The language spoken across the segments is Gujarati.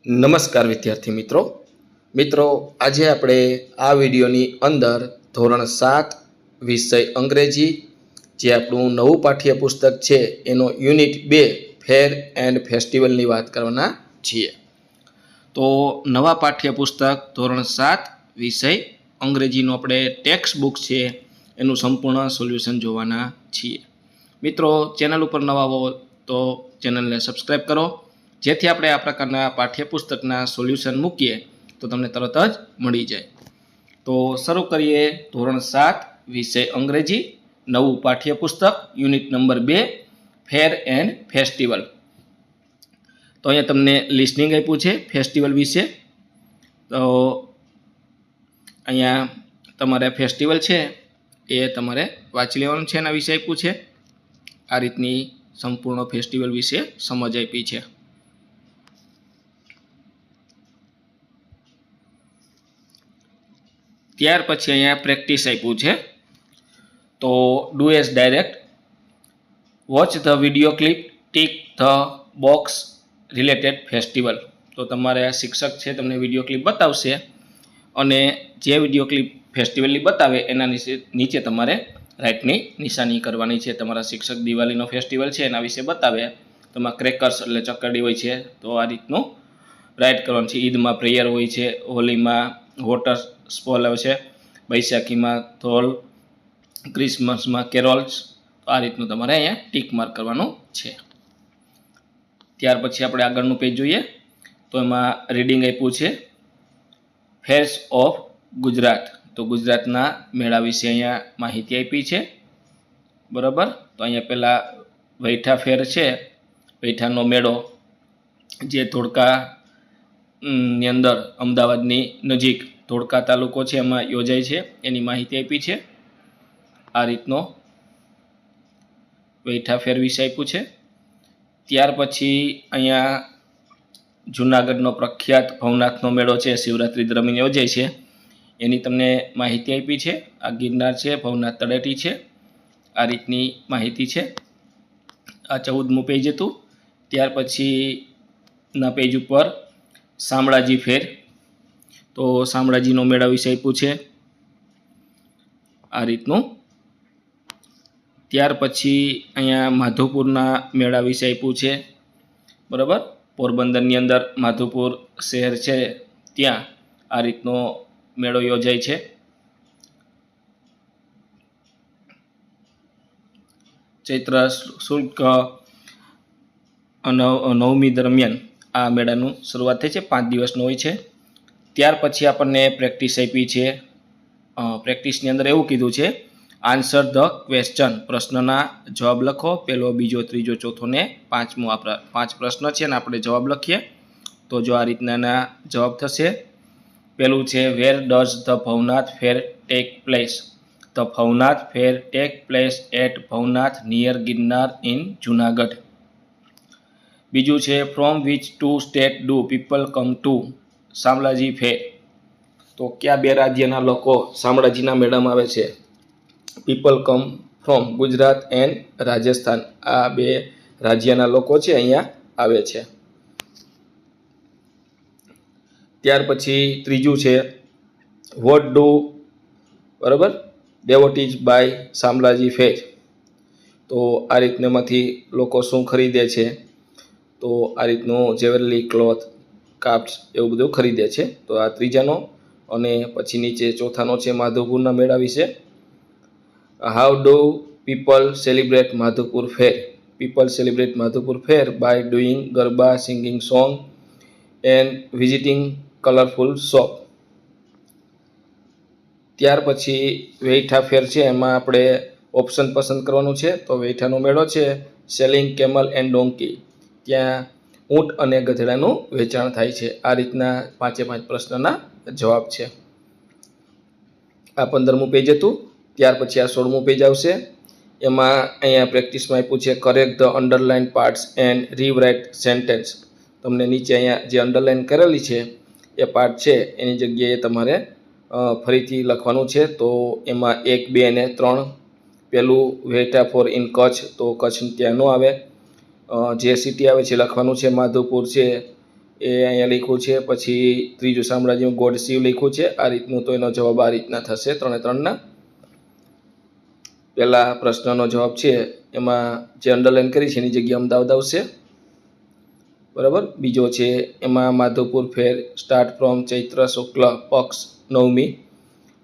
નમસ્કાર વિદ્યાર્થી મિત્રો આજે આપણે આ વિડીયોની અંદર ધોરણ 7 વિષય અંગ્રેજી જે આપણું નવું પાઠ્યપુસ્તક છે એનો યુનિટ 2 ફેર એન્ડ ફેસ્ટિવલની વાત કરવાના છીએ। તો નવા પાઠ્યપુસ્તક ધોરણ 7 વિષય અંગ્રેજીનો આપણે ટેક્સ્ટ બુક છે એનું સંપૂર્ણ સોલ્યુશન જોવાના છીએ। મિત્રો ચેનલ ઉપર નવા હો તો ચેનલને સબસ્ક્રાઈબ કરો, જેથી આપણે આ પ્રકારના પાઠ્યપુસ્તકના સોલ્યુશન મૂકીએ તો તમને તરત જ મળી જાય। તો શરૂ કરીએ ધોરણ 7 વિષય અંગ્રેજી નવું પાઠ્યપુસ્તક unit number 2 fair and festival. તો અહીંયા તમને લિસનિંગ આપ્યું છે ફેસ્ટિવલ વિશે। તો અહીંયા તમારે ફેસ્ટિવલ છે એ તમારે વાંચી લેવાનું છે, એના વિશે આપ્યું છે। આ રીતની સંપૂર્ણ ફેસ્ટિવલ વિશે સમજ આપી છે। ત્યાર પછી અહીંયા પ્રેક્ટિસ આપ્યું છે। તો do as direct, watch the video clip, tick the box related festival. તો તમારે શિક્ષક છે તમને વિડીયો ક્લિપ બતાવશે અને જે વિડીયો ક્લિપ ફેસ્ટિવલની બતાવે એના નીચે તમારે રાઇટની નિશાની કરવાની છે। તમારા શિક્ષક દિવાળીનો ફેસ્ટિવલ છે એના વિશે બતાવે, તેમાં ક્રેકર્સ એટલે ચકરડી હોય છે તો આ રીતનું રાઇટ કરવાનું છે। ઈદમાં પ્રેયર હોય છે, હોલીમાં વોટર સ્પોલ આવે છે, બૈશાખીમાં ધોલ, ક્રિસમસમાં કેરોલ્સ। તો આ રીતનું તમારે અહીંયા ટીક માર્ક કરવાનું છે। ત્યાર પછી આપણે આગળનું પેજ જોઈએ તો એમાં રીડિંગ આપ્યું છે ફેર્સ ઓફ ગુજરાત। તો ગુજરાતના મેળા વિશે અહીંયા માહિતી આપી છે, બરાબર। તો અહીંયા પહેલાં વૈઠા ફેર છે, વૈઠાનો મેળો જે ધોળકા ની અંદર અમદાવાદની નજીક ધોળકા તાલુકો છે એમાં યોજાય છે એની માહિતી આપી છે। આ રીતનો વૈઠા ફેર વિશે આપ્યું છે। ત્યાર પછી અહીંયા જૂનાગઢનો પ્રખ્યાત ભવનાથનો મેળો છે શિવરાત્રી દરમિયાન યોજાય છે એની તમને માહિતી આપી છે। આ ગિરનાર છે, ભવનાથ તળેટી છે, આ રીતની માહિતી છે। આ 14મું પેજ હતું। ત્યાર પછીના પેજ ઉપર શામળાજી ફેર, તો શામળાજીનો મેળા વિશે આપ્યું છે આ રીતનું। ત્યાર પછી અહીંયા માધવપુરના મેળા વિશે આપ્યું છે, બરાબર। પોરબંદરની અંદર માધવપુર શહેર છે ત્યાં આ રીતનો મેળો યોજાય છે। ચૈત્ર શુલ્ક નવમી દરમિયાન આ મેળાનું શરૂઆત થઈ છે, 5 દિવસનો હોય છે। ત્યાર પછી આપણને પ્રેક્ટિસ આપી છે। પ્રેક્ટિસની અંદર એવું કીધું છે આન્સર ધ ક્વેશ્ચન, પ્રશ્નના જવાબ લખો, પહેલો, બીજો, ત્રીજો, ચોથો ને 5મો। આપણા 5 પ્રશ્ન છે ને આપણે જવાબ લખીએ તો જો આ રીતના જવાબ થશે। પહેલું છે where does the Bhavnath fair take place? The Bhavnath fair take place at Bhavnath near Girnar in Junagadh. બીજું છે from which 2 state do people come to Shamlaji fair? તો કયા 2 રાજ્યના લોકો શામળાજીના મેળામાં આવે છે? People come from Gujarat and Rajasthan. આ 2 રાજ્યના લોકો છે અહીંયા આવે છે। ત્યાર પછી ત્રીજું છે વોટ ડુ, બરાબર, ડેવોટીઝ બાય શામળાજી ફેર? તો આ રીતનામાંથી લોકો શું ખરીદે છે? તો આ રીતનું જ્વેલરી, ક્લોથ, ક્રાફ્ટ્સ એવું બધું ખરીદે છે। તો આ ત્રીજાનો। અને પછી નીચે ચોથાનો છે માધવપુરના મેળા વિશે। How do people celebrate Madhavpur fair? People celebrate Madhavpur fair by doing garba, singing song and visiting colourful shop. ત્યાર પછી વૈઠા ફેર છે એમાં આપણે ઓપ્શન પસંદ કરવાનું છે। તો વૈઠાનો મેળો છે સેલિંગ કેમલ એન્ડ ડોંકી, ત્યાં ઊંટ અને ગધેડાનું વેચાણ થાય છે। આ રીતના 5 પ્રશ્નના જવાબ છે। આ 15મું પેજ હતું। ત્યાર પછી આ 16મું પેજ આવશે। એમાં અહીંયા પ્રેક્ટિસમાં આપ્યું છે correct the underline parts and rewrite sentence. તમને નીચે અહીંયા જે અંડરલાઇન કરેલી છે એ પાર્ટ છે એની જગ્યાએ તમારે ફરીથી લખવાનું છે। તો એમાં 1, 2 અને 3, પહેલું વૈઠા ફોર ઇન કચ્છ, તો કચ્છ ત્યાં ન આવે। જે સિટી આવે છે લખવાનું છે માધવપુર છે, એ અહીંયા લખ્યું છે. પછી ત્રીજું સામ્રાજ્યમાં ગોડ શિવ લખ્યું છે આ રીતનું. તો એનો જવાબ આ રીતના થશે 3-3ના. પહેલા પ્રશ્નનો જવાબ છે એમાં જે અંડરલાઈન કરી છે એની જગ્યાએ અમદાવાદ આવશે, બરાબર. બીજો છે એમાં Madhavpur fair start from Chaitra Shukla Paksha Navami.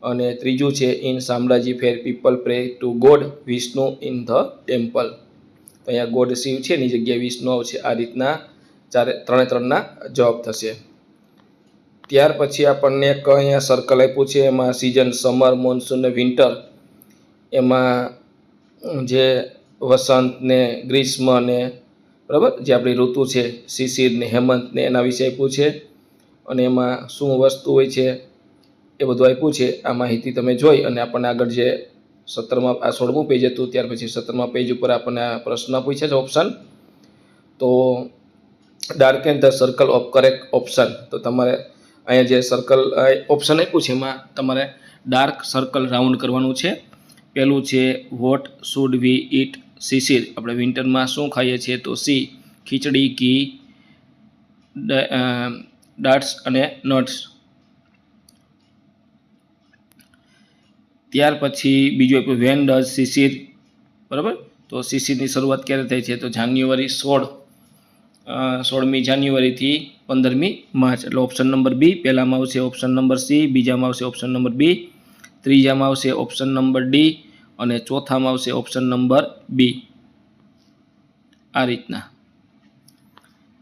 અને ત્રીજું છે ઇન સામ્રાજ્ય fair people pray to god Vishnu in the temple. તો અહીંયા ગોડ શિવ છે એની જગ્યાએ વિષ્ણુ આવશે. આ રીતના 3-3ના જવાબ થશે. ત્યાર પછી આપણને એક અહીંયા સર્કલ આપ્યું છે એમાં સિઝન સમર, મોન્સૂન ને વિન્ટર. એમાં જે વસંત ને ગ્રીષ્મ ને બરાબર જે આપણી ઋતુ છે શિશિર ને હેમંત ને એના વિશે આપ્યું છે. અને એમાં શું વસ્તુ હોય છે એ બધું આપ્યું છે. આ માહિતી તમે જોઈ અને આપણને આગળ જે 17માં આ 16મું પેજ હતું ત્યાર પછી 17મા પેજ ઉપર આપણને આ પ્રશ્ન પૂછ્યા છે ઓપ્શન. તો darken the circle of correct option. તો તમારે અહીંયા જે સર્કલ ઓપ્શન આપ્યું છે એમાં તમારે ડાર્ક સર્કલ રાઉન્ડ કરવાનું છે. પહેલું છે what should we it Shishir, આપણે વિન્ટરમાં શું ખાઈએ છીએ? તો સી ખીચડી, ઘી, ડટ્સ અને નટ્સ. ત્યાર પછી બીજું આપ્યું વેન ડઝ શિશિર, બરાબર. તો શિશિરની શરૂઆત ક્યારે થાય છે? તો જાન્યુઆરી 16મી જાન્યુઆરીથી 15મી માર્ચ. એટલે ઓપ્શન નંબર બી. પહેલામાં આવશે ઓપ્શન નંબર સી, બીજામાં આવશે ઓપ્શન નંબર બી, ત્રીજામાં આવશે ઓપ્શન નંબર ડી અને ચોથામાં આવશે ઓપ્શન નંબર બી. આ રીતના.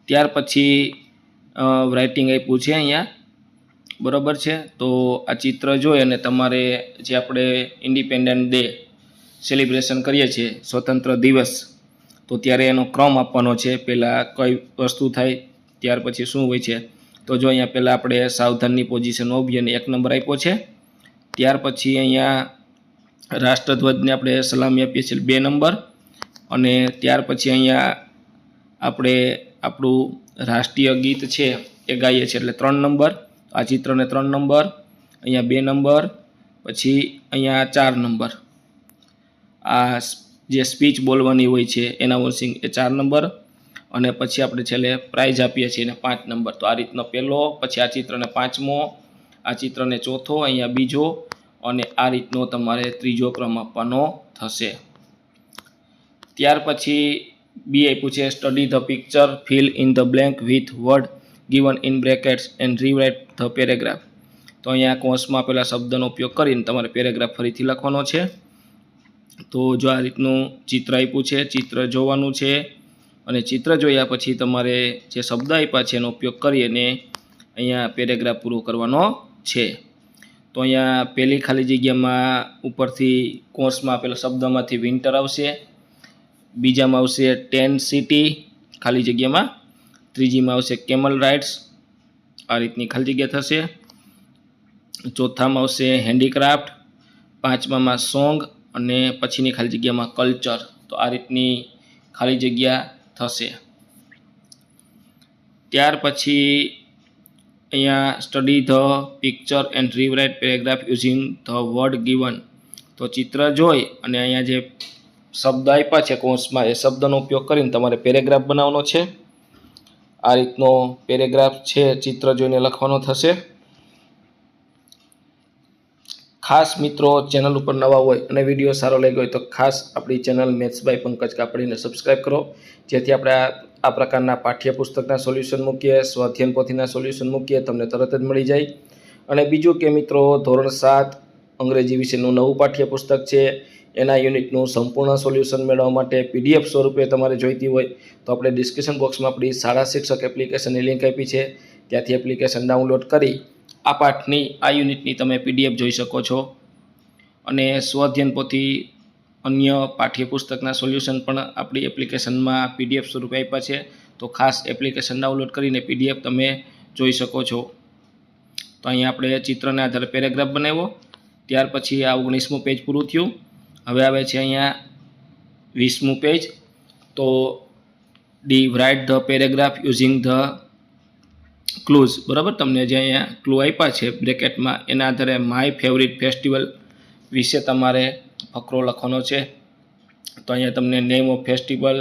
ત્યાર પછી રાઇટિંગ આપ્યું છે અહીંયા, બરાબર છે. તો આ ચિત્ર જોઈ અને તમારે જે આપણે ઇન્ડિપેન્ડન્ટ ડે સેલિબ્રેશન કરીએ છીએ સ્વતંત્ર દિવસ, તો ત્યારે એનો ક્રમ આપવાનો છે. પહેલાં કઈ વસ્તુ થાય ત્યાર પછી શું હોય છે. તો જો અહીંયા પહેલાં આપણે સાવધાનની પોઝિશન ઊભી અને 1 નંબર આપ્યો છે. ત્યાર પછી અહીંયા રાષ્ટ્રધ્વજને આપણે સલામી આપીએ છીએ 2 નંબર. અને ત્યાર પછી અહીંયા આપણે આપણું રાષ્ટ્રીય ગીત છે એ ગાઈએ છીએ એટલે 3 નંબર. આ ચિત્રને 3 નંબર, અહીંયા 2 નંબર, પછી અહીંયા 4 નંબર. આ જે સ્પીચ બોલવાની હોય છે એનાઉન્સિંગ એ 4 નંબર. અને પછી આપણે છેલ્લે પ્રાઇઝ આપીએ છીએ એને 5 નંબર. તો આ રીતનો પહેલો, પછી આ ચિત્રને 5મો, આ ચિત્રને 4થો, અહીંયા બીજો અને આ રીતનો તમારે 3જો ક્રમ આપવાનો થશે. ત્યાર પછી બી આપ્યું છે study the picture, fill in the blank with word given in brackets and rewrite the paragraph. તો અહીંયા કૌંસમાં આપેલા શબ્દનો ઉપયોગ કરીને તમારે પેરેગ્રાફ ફરીથી લખવાનો છે. તો જો આ રીતનું ચિત્ર આપ્યું છે, ચિત્ર જોવાનું છે અને ચિત્ર જોયા પછી તમારે જે શબ્દ આપ્યા છે એનો ઉપયોગ કરી અને અહીંયા પેરેગ્રાફ પૂરો કરવાનો છે. તો અહીંયા પહેલી ખાલી જગ્યામાં ઉપરથી કૌંસમાં આપેલા શબ્દમાંથી વિન્ટર આવશે, બીજામાં આવશે 10 સિટી ખાલી જગ્યામાં, ત્રીજીમાં આવશે કેમલ રાઇડ્સ, આ રીતની ખાલી જગ્યા થશે. ચોથામાં આવશે હેન્ડીક્રાફ્ટ, પાંચમામાં સોંગ અને પછીની ખાલી જગ્યામાં કલ્ચર. તો આ રીતની ખાલી જગ્યા થશે. ત્યાર પછી અહીંયા study the picture and rewrite paragraph using the word given. તો ચિત્ર જોઈ અને અહીંયા જે શબ્દ આપ્યા છે કૌંસમાં એ શબ્દનો ઉપયોગ કરીને તમારે પેરેગ્રાફ બનાવવાનો છે. આ રીતનો પેરેગ્રાફ છે ચિત્ર જોઈને લખવાનો થશે. ખાસ મિત્રો ચેનલ ઉપર નવા હોય અને વિડીયો સારો લાગ્યો હોય તો ખાસ આપણી ચેનલ મેથ્સ બાય પંકજ કાપડીને સબસ્ક્રાઈબ કરો, જેથી આપણે આ પ્રકારના પાઠ્યપુસ્તકના સોલ્યુશન મૂકીએ, સ્વાધ્યાયન પોથીના સોલ્યુશન મૂકીએ તમને તરત જ મળી જાય. અને બીજું કે મિત્રો ધોરણ 7 અંગ્રેજી વિષયનું નવું પાઠ્યપુસ્તક છે, એના યુનિટનું સંપૂર્ણ સોલ્યુશન મેળવવા માટે PDF સ્વરૂપે તમારે જોઈતી હોય તો આપણે ડિસ્ક્રિપ્શન બોક્સમાં આપણી શાળા શિક્ષક એપ્લિકેશનની લિંક આપી છે, ત્યાંથી એપ્લિકેશન ડાઉનલોડ કરી આ પાઠની આ યુનિટની તમે PDF જોઈ શકો છો. અને સ્વાધ્યાયન પોથી અન્ય પાઠ્યપુસ્તકના સોલ્યુશન પણ આપણી એપ્લિકેશનમાં PDF સ્વરૂપે આપ્યા છે, તો ખાસ એપ્લિકેશન ડાઉનલોડ કરીને PDF તમે જોઈ શકો છો. તો અહીંયા આપણે ચિત્રના આધારે પેરેગ્રાફ બનાવ્યો. ત્યાર પછી આ 19મું પેજ પૂરું થયું. હવે આવે છે અહીંયા 20મું પેજ. તો write the paragraph using the clues, બરાબર. તમને જે અહીંયા ક્લૂ આપ્યા છે બ્રેકેટમાં એના આધારે માય ફેવરિટ ફેસ્ટિવલ વિશે તમારે ફકરો લખવાનો છે. તો અહીંયા તમને name of festival,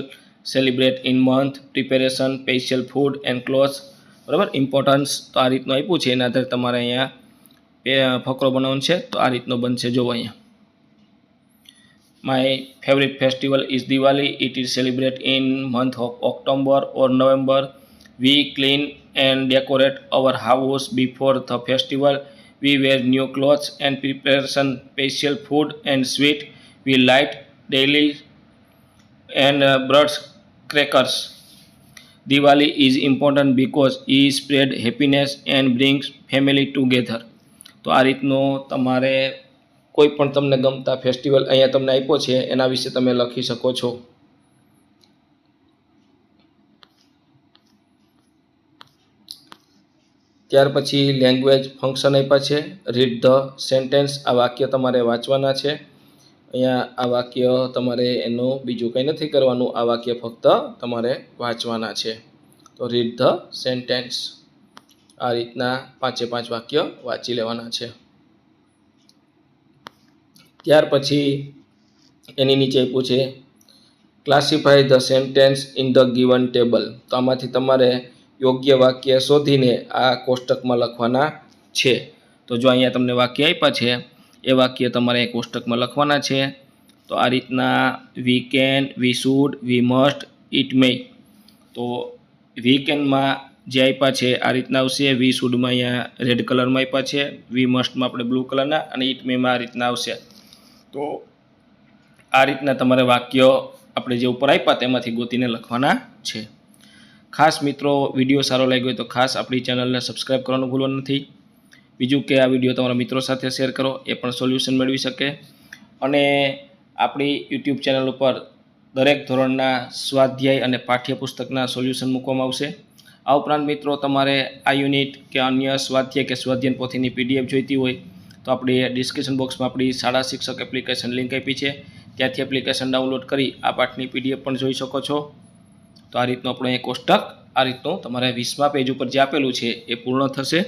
celebrate in month, preparation, special food and clothes, બરાબર. ઇમ્પોર્ટન્સ તો આ રીતનું આપ્યું છે, એના આધારે તમારે અહીંયા ફકરો બનાવવાનો છે. તો આ રીતનો બનશે. જો અહીંયા My favorite festival is Diwali. It is celebrated in month of October or November. We clean and decorate our house before the festival. We wear new clothes and prepare some special food and sweet. We light daily and burst crackers. Diwali is important because it spread happiness and brings family together. તો આ રીતનો તમારે કોઈ પણ તમને ગમતા ફેસ્ટિવલ અહીંયા તમને આપ્યો છે એના વિશે તમે લખી શકો છો. ત્યાર પછી લેંગ્વેજ ફંક્શન આપ્યા છે. Read the sentence. આ વાક્ય તમારે વાંચવાના છે. અહીંયા આ વાક્ય તમારે એનું બીજું કંઈ નથી કરવાનું. આ વાક્ય ફક્ત તમારે વાંચવાના છે. તો રીડ ધ સેન્ટેન્સ. આ રીતના 5 વાક્ય વાંચી લેવાના છે. ત્યાર પછી એની નીચે આપ્યું છે classify the sentence in the given table. તો આમાંથી તમારે યોગ્ય વાક્ય શોધીને આ કોષ્ટકમાં લખવાના છે. તો જો અહીંયા તમને વાક્ય આપ્યા છે એ વાક્ય તમારે કોષ્ટકમાં લખવાના છે. તો આ રીતના we can, we should, we must, it may. તો વી કેનમાં જે આપ્યા છે આ રીતના આવશે. વી શુડમાં અહીંયા રેડ કલરમાં આપ્યા છે. વી મસ્ટમાં આપણે બ્લુ કલરના, અને ઇટ મેમાં આ રીતના આવશે. તો આ રીતના તમારે વાક્યો આપણે જે ઉપર આપ્યા તેમાંથી ગોતીને લખવાના છે. ખાસ મિત્રો, વિડીયો સારો લાગ્યો હોય તો ખાસ આપણી ચેનલને સબસ્ક્રાઈબ કરવાનું ભૂલવાનું નથી. બીજું કે આ વિડીયો તમારા મિત્રો સાથે શેર કરો, એ પણ સોલ્યુશન મેળવી શકે. અને આપણી યુટ્યુબ ચેનલ ઉપર દરેક ધોરણના સ્વાધ્યાય અને પાઠ્યપુસ્તકના સોલ્યુશન મૂકવામાં આવશે. આ ઉપરાંત મિત્રો, તમારે આ યુનિટ કે અન્ય સ્વાધ્યાય કે સ્વાધ્યાયન પોથીની PDF જોઈતી હોય તો આપણે ડિસ્ક્રિપ્શન બોક્સમાં આપણી શાળા શિક્ષક એપ્લિકેશન લિંક આપી છે. ત્યાંથી એપ્લિકેશન ડાઉનલોડ કરી આ પાઠની PDF પણ જોઈ શકો છો. તો આ રીતનું આપણું એ કોષ્ટક આ રીતનું તમારે 20મા પેજ ઉપર જે આપેલું છે એ પૂર્ણ થશે.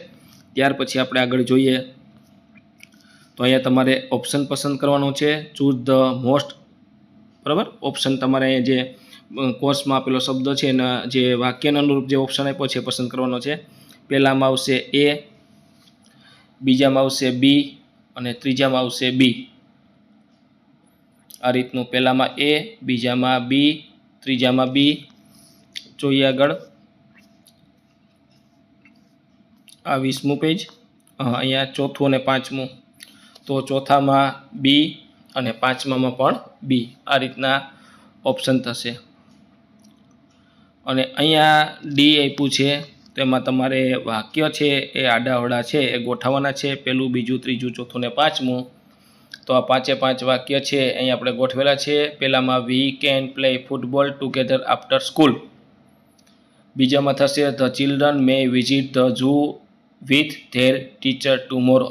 ત્યાર પછી આપણે આગળ જોઈએ તો અહીંયા તમારે ઓપ્શન પસંદ કરવાનો છે. Choose the most. બરાબર. ઓપ્શન તમારે જે કોર્સમાં આપેલો શબ્દ છે એના જે વાક્યના અનુરૂપ જે ઓપ્શન આપ્યો છે પસંદ કરવાનો છે. પહેલામાં આવશે A, બીજામાં આવશે B અને ત્રીજામાં આવશે B. આ રીતનું પહેલામાં A, બીજામાં B, ત્રીજામાં B. જોઈએ આગળ. આ 20મું પેજ. અહીંયા ચોથું અને પાંચમું. તો ચોથામાં B અને પાંચમામાં પણ B. આ રીતના ઓપ્શન થશે. અને અહીંયા D આપ્યું છે. તેમાં તમારે વાક્ય છે એ આડાઅવળા છે એ ગોઠવવાના છે. પહેલું, બીજું, ત્રીજું, ચોથું ને પાંચમું. તો આ 5 વાક્ય છે અહીંયા આપણે ગોઠવેલા છે. પહેલામાં we can play football together after school. બીજામાં થશે the children may visit the zoo with their teacher tomorrow.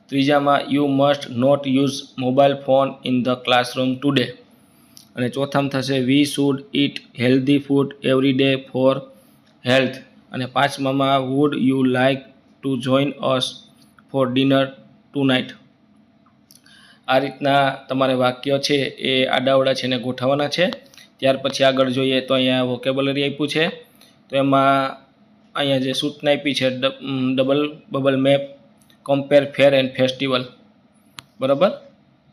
ત્રીજામાં you must not use mobile phone in the classroom today. અને ચોથામાં થશે we should eat healthy food every day for health. અને પાંચમામાં would you like to join us for dinner tonight. આ રીતના તમારે વાક્ય છે એ આડાઅવળા છે એને ગોઠવવાના છે. ત્યાર પછી આગળ જોઈએ તો અહીંયા વોકેબ્યુલરી આપ્યું છે. તો એમાં અહીંયા જે સૂચના આપી છે bubble map, compare fair and festival. બરાબર.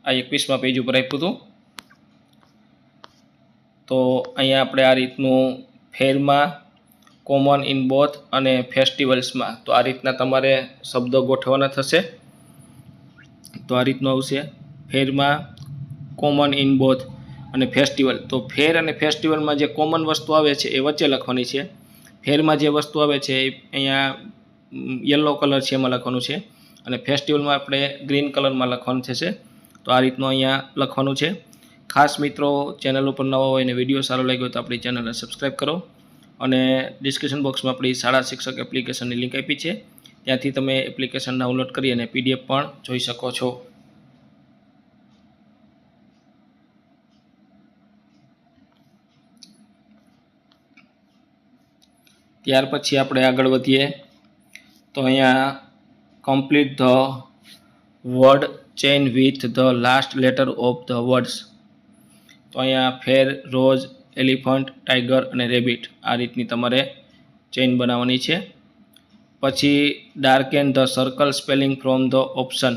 આ 21મા પેજ ઉપર આપ્યું હતું. તો અહીંયા આપણે આ રીતનું ફેરમાં, કોમન ઇન બોથ અને ફેસ્ટિવલ્સમાં. તો આ રીતના તમારે શબ્દો ગોઠવવાના થશે. તો આ રીતનું આવશે. ફેરમાં, કોમન ઇન બોથ અને ફેસ્ટિવલ. તો ફેર અને ફેસ્ટિવલમાં જે કોમન વસ્તુ આવે છે એ વચ્ચે લખવાની છે. ફેરમાં જે વસ્તુ આવે છે એ અહીંયા યલો કલર છે એમાં લખવાનું છે. અને ફેસ્ટિવલમાં આપણે ગ્રીન કલરમાં લખવાનું થશે. તો આ રીતનું અહીંયા લખવાનું છે. ખાસ મિત્રો, ચેનલ ઉપર નવા હોય અને વિડીયો સારો લાગ્યો તો આપણી ચેનલને સબસ્ક્રાઈબ કરો. અને ડિસ્ક્રિપ્શન બોક્સમાં આપણી શાળા શિક્ષક એપ્લિકેશનની લિંક આપી છે. ત્યાંથી તમે એપ્લિકેશન ડાઉનલોડ કરી અને PDF પણ જોઈ શકો છો. ત્યાર પછી આપણે આગળ વધીએ તો અહીંયા complete the word chain with the last letter of the words. તો અહીંયા ફેર, રોઝ, એલિફન્ટ, ટાઈગર અને રેબિટ આ રીતની તમારે ચેઇન બનાવવાની છે. પછી darken the circle spelling from the option,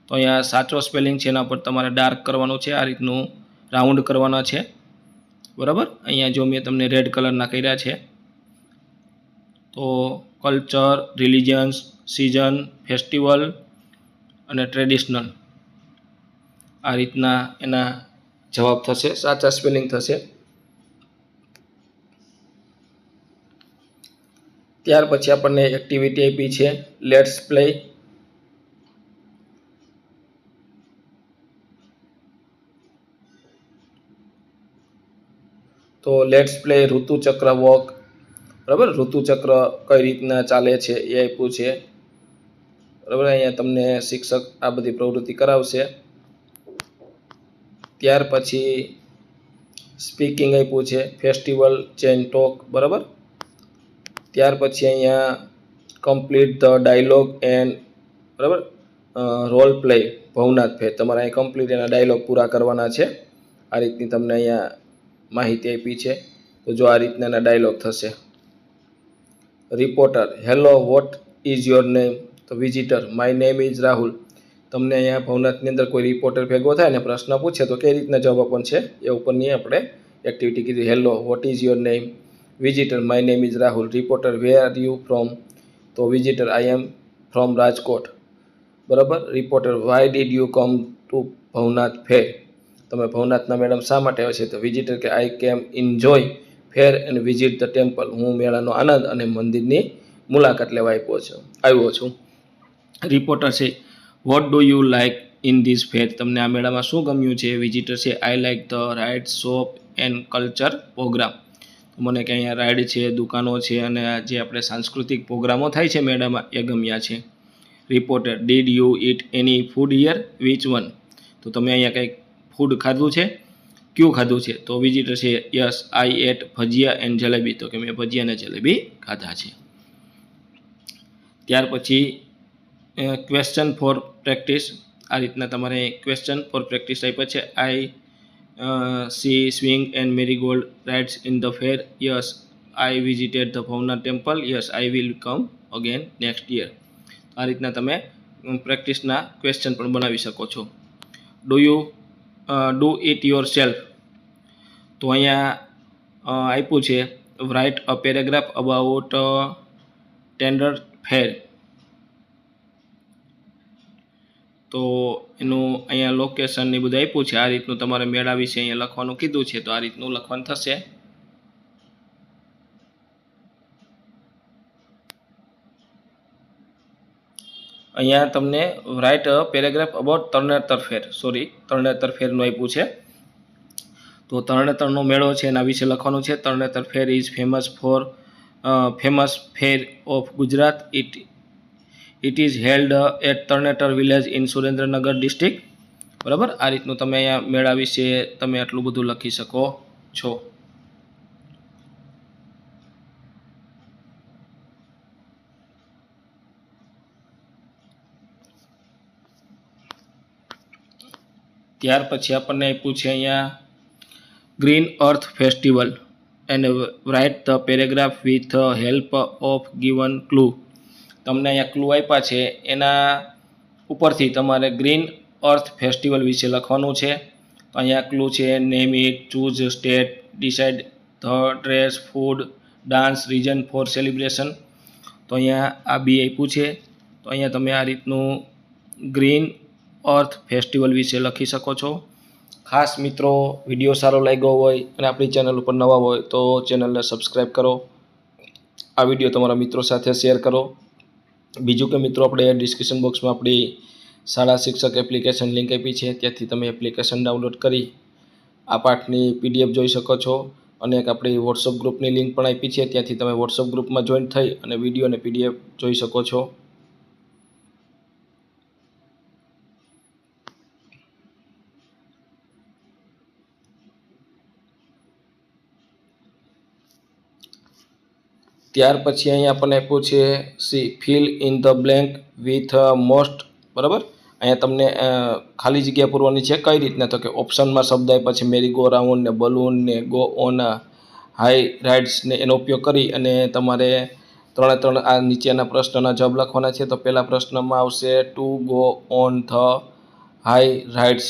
તો અહીંયા સાચો સ્પેલિંગ છે એના પર તમારે ડાર્ક કરવાનું છે, આ રીતનું રાઉન્ડ કરવાના છે. બરાબર, અહીંયા જો મેં તમને રેડ કલરના કર્યા છે. તો કલ્ચર, રિલિજન્સ, સિઝન, ફેસ્ટિવલ અને ટ્રેડિશનલ, આ રીતના એના જવાબ થશે, સાચા સ્પેલિંગ થશે. ત્યાર પછી આપણને એક્ટિવિટી આપી છે લેટ્સ પ્લે. તો લેટ્સ પ્લે ઋતુચક્ર વોક. બરાબર, ઋતુચક્ર કઈ રીતના ચાલે છે એ આપ્યું છે. બરાબર, અહીંયા તમને શિક્ષક આ બધી પ્રવૃત્તિ કરાવશે. ત્યાર પછી સ્પીકિંગ આપ્યું છે, ફેસ્ટિવલ, ચેન ટોક. બરાબર, ત્યાર પછી અહીંયા કમ્પ્લીટ ધ ડાયલોગ એન્ડ, બરાબર, રોલ પ્લે ભવનાથ ફેર. તમારે અહીં કમ્પ્લીટ એના ડાયલોગ પૂરા કરવાના છે. આ રીતની તમને અહીંયા માહિતી આપી છે. તો જો આ રીતના એના ડાયલોગ થશે. Reporter, hello, what is your name? તો visitor, my name is Rahul. તમને અહીંયા ભવનાથની અંદર કોઈ રિપોર્ટર ભેગો થાય ને પ્રશ્ન પૂછે તો કઈ રીતના જવાબ આપવાનો છે એ ઉપરની આપણે એક્ટિવિટી કીધી. Hello, what is your name? Visitor, my name is Rahul. Reporter, where are you from? તો visitor, I am from Rajkot. બરાબર, reporter, why did you come to Bhavnath fair? તમે ભવનાથના મેડમ શા માટે આવે છે? તો વિઝિટર કે આઈ કેમ enjoy fair and visit the temple. હું મેળાનો આનંદ અને મંદિરની મુલાકાત લેવા આવ્યો છું. રિપોર્ટર છે, what do you like in this fair? તમને આ મેળામાં શું ગમ્યું છે? વિઝિટર છે, I like the ride, shop and culture program. મને કે અહીંયા રાઇડ છે, દુકાનો છે અને જે આપણે સાંસ્કૃતિક પ્રોગ્રામો થાય છે મેળામાં એ ગમ્યા છે. Reporter, did you it any food here? Which one? તો તમે અહીંયા કંઈક ફૂડ ખાધું છે, કયું ખાધું છે? તો વિઝિટર છે, yes I ate bhajiya and jalebi. તો કે મેં ભજીયા અને જલેબી ખાધા છે. ત્યાર પછી ક્વેશ્ચન ફોર પ્રેક્ટિસ. આ રીતના તમારે ક્વેશ્ચન ફોર પ્રેક્ટિસ આપ્યા છે. I see swing and marigold rides in the fair? Yes I visited the Bhavnath temple. Yes I will come again next year. આ રીતના તમે પ્રેક્ટિસના ક્વેશ્ચન પણ બનાવી શકો છો. Do you do it yourself? તો અહીંયા આપ્યું છે write a paragraph about tender fair. તો એનું અહીંયા લોકેશન ને બધું આપ્યું છે. આ રીતનું તમારે મેળા વિશે અહીંયા લખવાનું કીધું છે, તો આ રીતનું લખવાનું થશે. અહીંયા તમને write a paragraph about Tarnetar fair, Tarnetar ફેરનું આપ્યું છે. તો તરણેતરનો મેળો છે એના વિશે લખવાનું છે. Tarnetar fair is famous fair of Gujarat. It is held at Tarnetar village in Surendranagar district. બરાબર, આ રીતનું તમે અહીંયા મેળા વિશે તમે આટલું બધું લખી શકો છો. ત્યાર પછી આપણને આપ્યું છે અહીંયા green earth festival and write the paragraph with help of given clue. તમને અહીંયા ક્લુ આપ્યા છે એના ઉપરથી તમારે ગ્રીન અર્થ ફેસ્ટિવલ વિશે લખવાનું છે. તો અહીંયા ક્લુ છે, name it, choose state, decide the dress, food, dance, reason four celebration. તો અહીંયા આ બી આપ્યું છે. તો અહીંયા તમે આ રીતનું ગ્રીન અર્થ ફેસ્ટિવલ વિશે લખી શકો છો. ખાસ મિત્રો, વિડીયો સારો લાગ્યો હોય અને આપણી ચેનલ ઉપર નવા હોય તો ચેનલને સબસ્ક્રાઈબ કરો. આ વિડીયો તમારા મિત્રો સાથે શેર કરો. બીજું કે મિત્રો, આપણે ડિસ્ક્રિપ્શન બોક્સમાં આપણી શાળા શિક્ષક એપ્લિકેશન લિંક આપી છે, ત્યાંથી તમે એપ્લિકેશન ડાઉનલોડ કરી આ પાઠની PDF જોઈ શકો છો. અને એક આપણી વોટ્સઅપ ગ્રુપની લિંક પણ આપી છે, ત્યાંથી તમે વોટ્સઅપ ગ્રુપમાં જોઈન થઈ અને વિડીયો અને PDF જોઈ શકો છો. ત્યાર પછી અહીંયા આપણને આપ્યું છે fill in the blank with most. બરાબર, અહીંયા તમને ખાલી જગ્યા પૂરવાની છે. કઈ રીતના? તો કે ઓપ્શનમાં શબ્દ આપ્યા છે મેરી ગો રાઉન્ડ ને બલૂન ને ગો ઓન હાઈ રાઇડ્સને એનો ઉપયોગ કરી અને તમારે ત્રણે આ નીચેના પ્રશ્નના જવાબ લખવાના છે. તો પહેલા પ્રશ્નમાં આવશે to go on the high rides,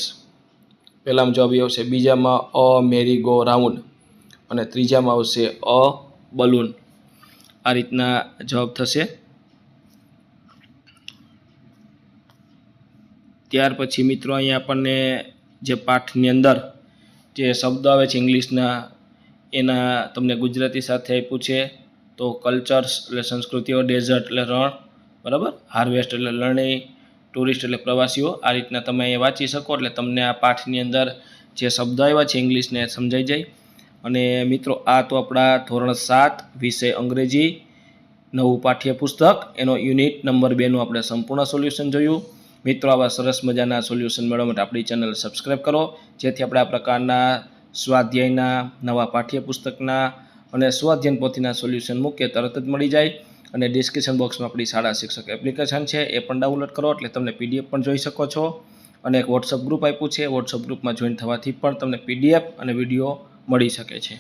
પહેલામાં જવાબ એ આવશે. બીજામાં અ મેરી ગો રાઉન્ડ અને ત્રીજામાં આવશે અ બલૂન. આ રીતના જવાબ થશે. ત્યાર પછી મિત્રો અહીંયા આપણને જે પાઠની અંદર જે શબ્દ આવે છે ઇંગ્લિશના એના તમને ગુજરાતી સાથે આપ્યું છે. તો કલ્ચર્સ એટલે સંસ્કૃતિઓ, ડેઝર્ટ એટલે રણ, બરાબર, હાર્વેસ્ટ એટલે લણણી, ટુરિસ્ટ એટલે પ્રવાસીઓ. આ રીતના તમે અહીંયા વાંચી શકો એટલે તમને આ પાઠની અંદર જે શબ્દ આવ્યા છે ઇંગ્લિશને સમજાઈ જાય. અને મિત્રો આ તો આપણા ધોરણ 7 વિષય અંગ્રેજી નવું પાઠ્યપુસ્તક એનો યુનિટ નંબર 2નું આપણે સંપૂર્ણ સોલ્યુશન જોયું. મિત્રો આવા સરસ મજાના સોલ્યુશન મેળવવા માટે આપણી ચેનલ સબસ્ક્રાઈબ કરો, જેથી આપણે આ પ્રકારના સ્વાધ્યાયના, નવા પાઠ્યપુસ્તકના અને સ્વાધ્યાયન પોથીના સોલ્યુશન મૂકીએ તરત જ મળી જાય. અને ડિસ્ક્રિપ્શન બોક્સમાં આપણી શાળા શિક્ષક એપ્લિકેશન છે એ પણ ડાઉનલોડ કરો એટલે તમને PDF પણ જોઈ શકો છો. અને એક વોટ્સઅપ ગ્રુપ આપ્યું છે, વોટ્સઅપ ગ્રુપમાં જોઈન થવાથી પણ તમને PDF અને વિડીયો મળી શકે છે.